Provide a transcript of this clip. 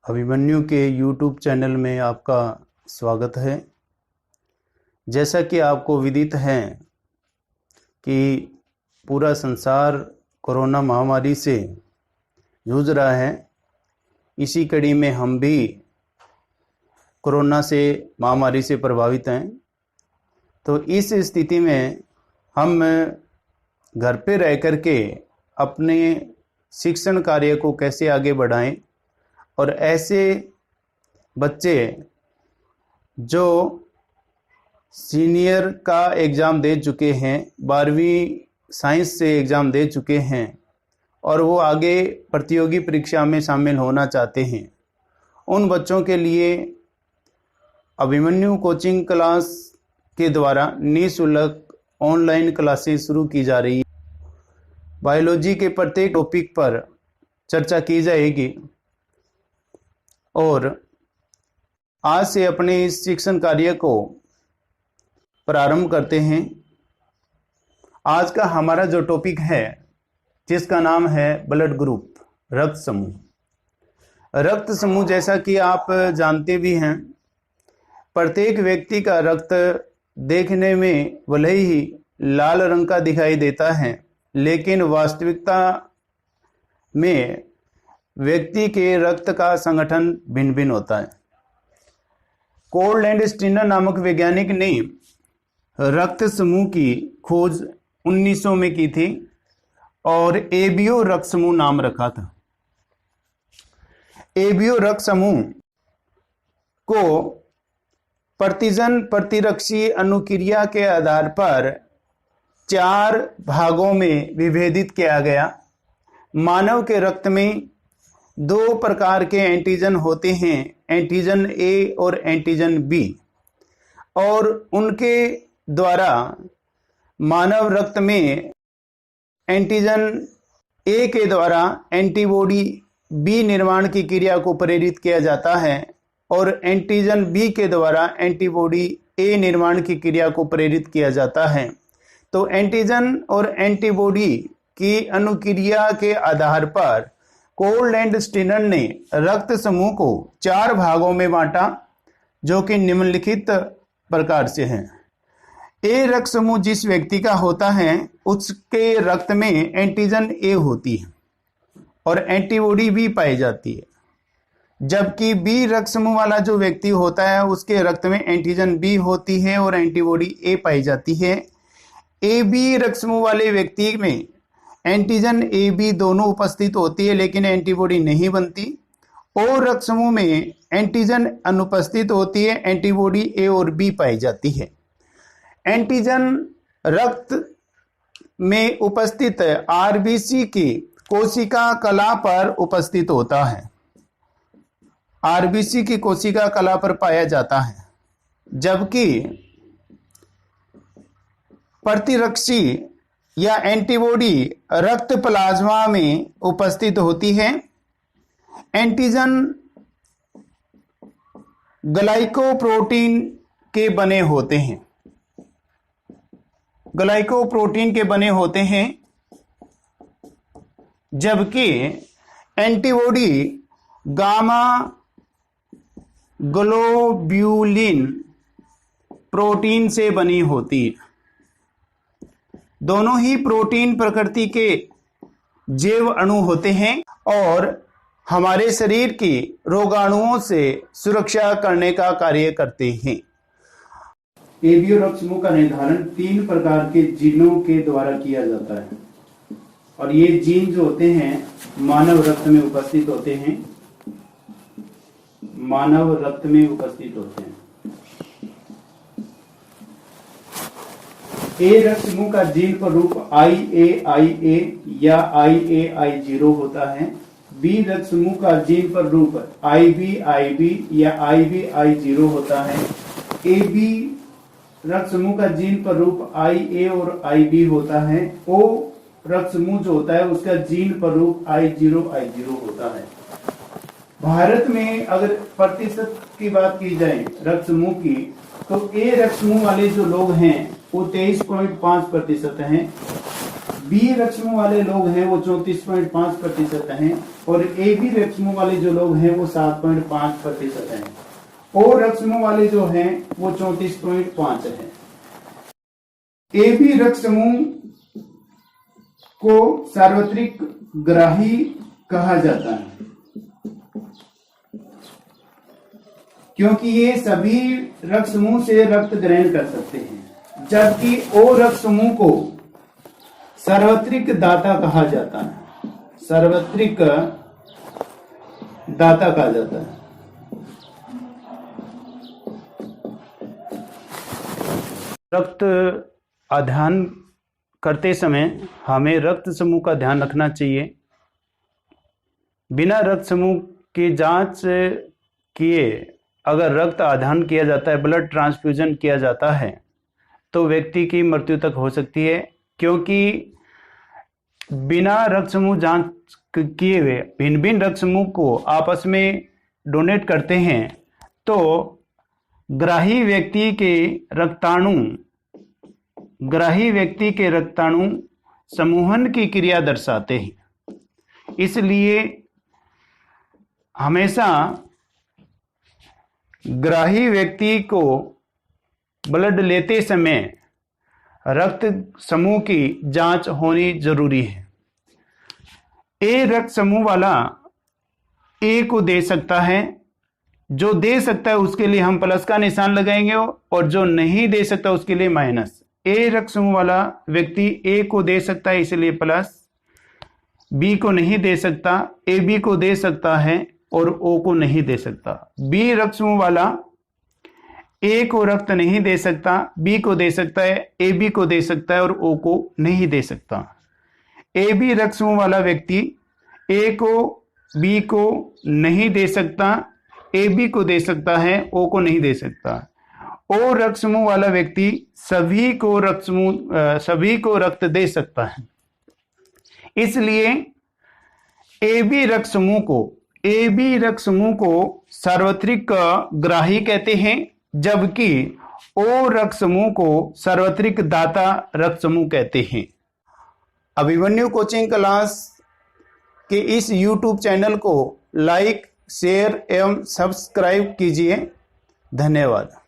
अभिमन्यु के YouTube channel में आपका स्वागत है। जैसा कि आपको विदित है कि पूरा संसार कोरोना महामारी से जूझ रहा है, इसी कड़ी में हम भी कोरोना से महामारी से प्रभावित हैं। तो इस स्थिति में हम घर पे रह कर के अपने शिक्षण कार्य को कैसे आगे बढ़ाएं और ऐसे बच्चे जो सीनियर का एग्ज़ाम दे चुके हैं, 12वीं साइंस से एग्ज़ाम दे चुके हैं और वो आगे प्रतियोगी परीक्षा में शामिल होना चाहते हैं, उन बच्चों के लिए अभिमन्यु कोचिंग क्लास के द्वारा निःशुल्क ऑनलाइन क्लासेस शुरू की जा रही है। बायोलॉजी के प्रत्येक टॉपिक पर चर्चा की जाएगी और आज से अपने इस शिक्षण कार्य को प्रारंभ करते हैं। आज का हमारा जो टॉपिक है, जिसका नाम है ब्लड ग्रुप, रक्त समूह। रक्त समूह जैसा कि आप जानते भी हैं, प्रत्येक व्यक्ति का रक्त देखने में भले ही लाल रंग का दिखाई देता है, लेकिन वास्तविकता में व्यक्ति के रक्त का संगठन भिन्न भिन्न होता है। कोल एंड स्टीनर नामक वैज्ञानिक ने रक्त समूह की खोज 1900 में की थी और एबीओ रक्त समूह नाम रखा था। एबीओ रक्त समूह को प्रतिजन प्रतिरक्षी अनुक्रिया के आधार पर 4 भागों में विभेदित किया गया। मानव के रक्त में 2 प्रकार के एंटीजन होते हैं, एंटीजन ए और एंटीजन बी, और उनके द्वारा मानव रक्त में एंटीजन ए के द्वारा एंटीबॉडी बी निर्माण की क्रिया को प्रेरित किया जाता है और एंटीजन बी के द्वारा एंटीबॉडी ए निर्माण की क्रिया को प्रेरित किया जाता है। तो एंटीजन और एंटीबॉडी की अनुक्रिया के आधार पर कोल एंड स्टीनर ने रक्त समूह को 4 भागों में बांटा, जो कि निम्नलिखित प्रकार से हैं। ए रक्त समूह जिस व्यक्ति का होता है, उसके रक्त में एंटीजन ए होती है और एंटीबॉडी बी पाई जाती है, जबकि बी रक्त समूह वाला जो व्यक्ति होता है, उसके रक्त में एंटीजन बी होती है और एंटीबॉडी ए पाई जाती है। ए बी रक्त समूह वाले व्यक्ति में एंटीजन ए बी दोनों उपस्थित होती है, लेकिन एंटीबॉडी नहीं बनती। ओ रक्त समूह में एंटीजन अनुपस्थित होती है, एंटीबॉडी ए और बी पाई जाती है। एंटीजन रक्त में उपस्थित आरबीसी की कोशिका कला पर उपस्थित होता है, आरबीसी की कोशिका कला पर पाया जाता है, जबकि प्रतिरक्षी या एंटीबॉडी रक्त प्लाज्मा में उपस्थित होती है। एंटीजन ग्लाइकोप्रोटीन के बने होते हैं, ग्लाइकोप्रोटीन के बने होते हैं, जबकि एंटीबॉडी गामा ग्लोब्यूलिन प्रोटीन से बनी होती है। दोनों ही प्रोटीन प्रकृति के जैव अणु होते हैं और हमारे शरीर की रोगाणुओं से सुरक्षा करने का कार्य करते हैं। एबीओ रक्त समूह का निर्धारण 3 प्रकार के जीनों के द्वारा किया जाता है और ये जीन जो होते हैं मानव रक्त में उपस्थित होते हैं, मानव रक्त में उपस्थित होते हैं। ए रक्त समूह का जीन पर रूप IAIA या IAI0 होता है। बी रक्त समूह का जीन पर रूप IBIB या IBI0 होता है। AB रक्त समूह का जीन पर रूप IA और IB होता है। O रक्त समूह जो होता है, उसका जीन पर रूप I0I0 होता है। भारत में अगर प्रतिशत की बात की जाए रक्त समूह की, तो ए रक्त समूह वाले जो लोग हैं वो 23.5% हैं, बी रक्त समूह वाले लोग हैं वो 34.5% हैं और ए बी रक्त समूह वाले जो लोग हैं वो 7.5% हैं। ओ रक्त समूह वाले जो हैं वो 34.5 हैं। ए बी रक्त समूह को सार्वत्रिक ग्राही कहा जाता है क्योंकि ये सभी रक्त समूह से रक्त ग्रहण कर सकते हैं, जबकि ओ रक्त समूह को सार्वत्रिक दाता कहा जाता है। सार्वत्रिक दाता कहा जाता है। रक्त अध्ययन करते समय हमें रक्त समूह का ध्यान रखना चाहिए। बिना रक्त समूह की जांच किए अगर रक्त आधान किया जाता है, ब्लड ट्रांसफ्यूजन किया जाता है, तो व्यक्ति की मृत्यु तक हो सकती है, क्योंकि बिना रक्त समूह जांच किए हुए भिन्न भिन्न रक्त समूह को आपस में डोनेट करते हैं तो ग्राही व्यक्ति के रक्ताणु समूहन की क्रिया दर्शाते हैं। इसलिए हमेशा ग्राही व्यक्ति को ब्लड लेते समय रक्त समूह की जांच होनी जरूरी है। ए रक्त समूह वाला ए को दे सकता है, जो दे सकता है उसके लिए हम प्लस का निशान लगाएंगे और जो नहीं दे सकता उसके लिए माइनस। ए रक्त समूह वाला व्यक्ति ए को दे सकता है इसलिए प्लस, बी को नहीं दे सकता, ए बी को दे सकता है और ओ को नहीं दे सकता। बी रक्त समूह वाला ए को रक्त नहीं दे सकता, बी को दे सकता है, ए बी को दे सकता है और ओ को नहीं दे सकता। ए बी रक्त समूह वाला व्यक्ति ए को बी को नहीं दे सकता, ए बी को दे सकता है, ओ को नहीं दे सकता। ओ रक्त समूह वाला व्यक्ति सभी को रक्त दे सकता है। इसलिए ए बी रक्त समूह को सार्वत्रिक ग्राही कहते हैं, जबकि ओ रक्त समूह को सार्वत्रिक दाता रक्त समूह कहते हैं। अभिमन्यु कोचिंग क्लास के इस YouTube चैनल को लाइक, शेयर एवं सब्सक्राइब कीजिए। धन्यवाद।